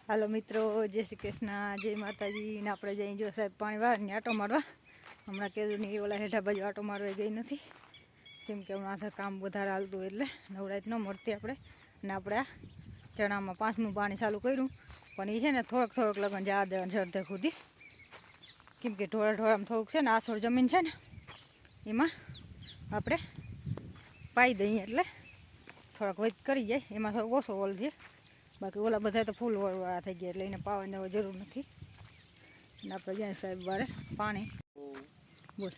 હાલો મિત્રો, જય શ્રી કૃષ્ણ, જય માતાજી ને આપણે જઈ જો સાહેબ પાણી વાર ને આટો મારવા. હમણાં કીધું નહીં ઓલા હેઠા બાજુ આટો મારવા ગઈ નથી, કેમ કે હમણાં કામ વધારે હાલતું એટલે નવડાઈ ન મળતી આપણે. ને આપણે આ ચણામાં 5મું પાણી ચાલુ કર્યું, પણ એ છે ને થોડોક લગન જવા દે અડધે સુધી, કેમ કે ઢોળામાં થોડુંક છે ને આસોળ જમીન છે ને એમાં આપણે પાઈ દઈએ એટલે થોડાક વધ કરી જાય, એમાં થોડોક ઓછો ઓલ છે. બાકી ઓલા બધા તો ફૂલ વાળા થઈ ગયા એટલે એને પાવાની જરૂર નથી. અને આપણે જ્યાં સાહેબ વારે પાણી બોલ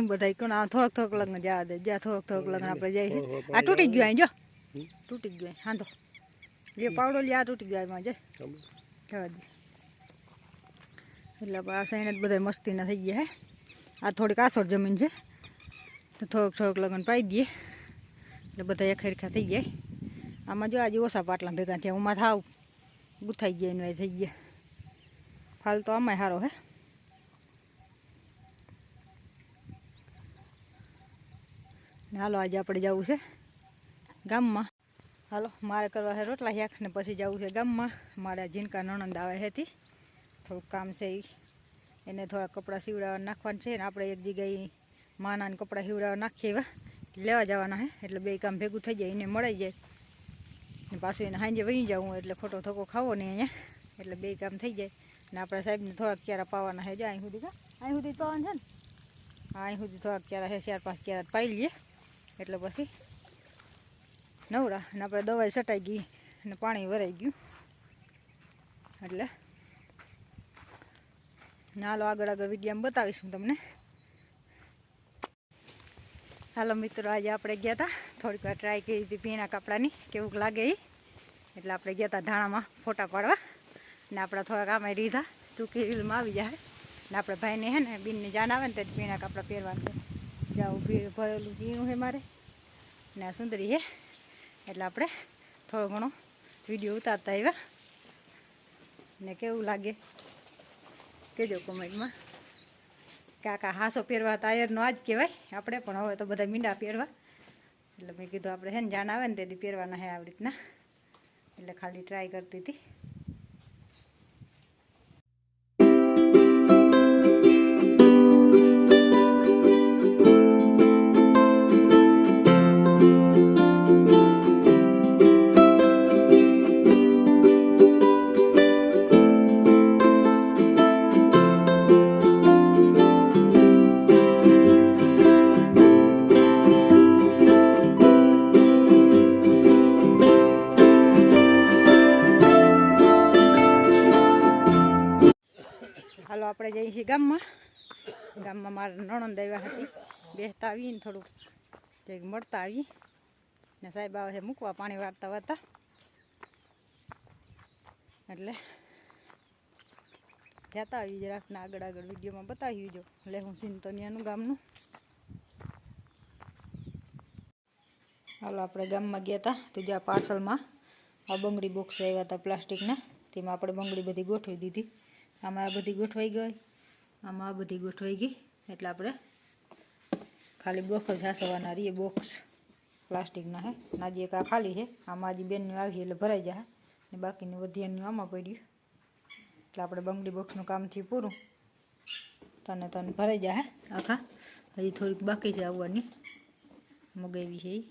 બધા કોણ થોડોક લગ્ન જવા દે, જ્યાં થોડોક લગ્ન આપણે જાય છે. આ તૂટી ગયું અહીં જો, તૂટી ગયું હાંધો જે પાવડો લે આ તૂટી ગયો એમાં જાય જવા દે. એટલે આ સાઈડ જ બધા મસ્તીના થઈ ગયા હે. આ થોડીક આસોડ જમીન છે તો થોડોક લગ્ન પાઈ દઈએ એટલે બધા ખરખા થઈ જાય. આમાં જો આજે ઓછા પાટલા ભેગા થયા, ઉમાં થાવ ગુથાઈ ગયા એનું થઈ ગયા. ફાલ તો આમાંય સારો હે. ને હાલો આજે આપણે જવું છે ગામમાં. હાલો મારે કરવા છે રોટલા શાક ને પછી જવું છે ગામમાં. મારા જીનકા નણંદ આવે હતી, થોડુંક કામ છે એને થોડા કપડાં સીવડાવવા નાખવાના છે ને આપણે એક જગ્યાએ માનાને કપડાં સીવડાવવા નાખીએ એવા લેવા જવાના હે, એટલે બે કામ ભેગું થઈ જાય, એને મળી જાય ને પાછું એને સાંજે વહી જાવું એટલે ખોટો થકો ખાવો નહીં અહીંયા, એટલે બે કામ થઈ જાય. ને આપણા સાહેબને થોડાક ક્યારા પાવાના છે, જો અહીં સુધી અહીં સુધી પાવાનું છે ને, હા અહીં સુધી થોડાક ક્યારા છે, 4-5 ક્યારા પાઈ લઈએ એટલે પછી નવરા. અને આપણે દવાઈ સટાઈ ગઈ અને પાણી ભરાઈ ગયું એટલે હાલો આગળ વિડીયોમાં બતાવીશું તમને. હાલો મિત્રો, આજે આપણે ગયા હતા થોડીક વાર ટ્રાય કરી હતી ભીના કપડાની કેવું લાગે એ, એટલે આપણે ગયા હતા ધાણામાં ફોટા પાડવા ને આપણા થોડાક આમાં રીધા ટૂંકી રીલમાં આવી જાય. ને આપણે ભાઈને હે ને બીનની જાન આવે ને તે ભીના કપડાં પહેરવાનું છે. જાવું ભરેલું ભીનું છે મારે ને આ સુંદરી છે, એટલે આપણે થોડો ઘણો વિડીયો ઉતારતા આવ્યા ને કેવું લાગે કહેજો કોમેન્ટમાં. કાકા હાસો પહેરવા તાયરનો આજ કહેવાય આપણે, પણ હવે તો બધા મીંડા પહેરવા, એટલે મેં કીધું આપણે હે ને જાન આવે ને તેથી પહેરવાના હે આવી રીતના, એટલે ખાલી ટ્રાય કરતી હતી. હાલો આપણે જઈએ છીએ ગામમાં. ગામમાં મારા નણંદ આવ્યા હતી, બેસતા આવીને થોડુંક કંઈક મળતા આવી ને સાહેબ આવે છે મૂકવા પાણી વાળતા વાતા, એટલે જતા આવી જરાક ને આગળ વિડીયોમાં બતાવ્યું જો એટલે હું સિંતોનિયાનું ગામનું. હાલો આપણે ગામમાં ગયા હતા તો જ્યાં પાર્સલમાં આ બંગડી બોક્સ આવ્યા હતા પ્લાસ્ટિકના, તેમાં આપણે બંગડી બધી ગોઠવી દીધી. આમાં આ બધી ગોઠવાઈ ગઈ, આમાં આ બધી ગોઠવાઈ ગઈ, એટલે આપણે ખાલી બોક્સ જ હાસવાના રહીએ. બોક્સ પ્લાસ્ટિકના હે, નાજી એક આ ખાલી છે, આમાં હજી બેનનું આવી એટલે ભરાઈ જાય ને બાકીનું વધ્યાનું આમાં પડ્યું, એટલે આપણે બંગડી બોક્સનું કામ થયું પૂરું. તને ભરાઈ જાય આખા, હજી થોડીક બાકી છે આવવાની, મગાવી છે એ.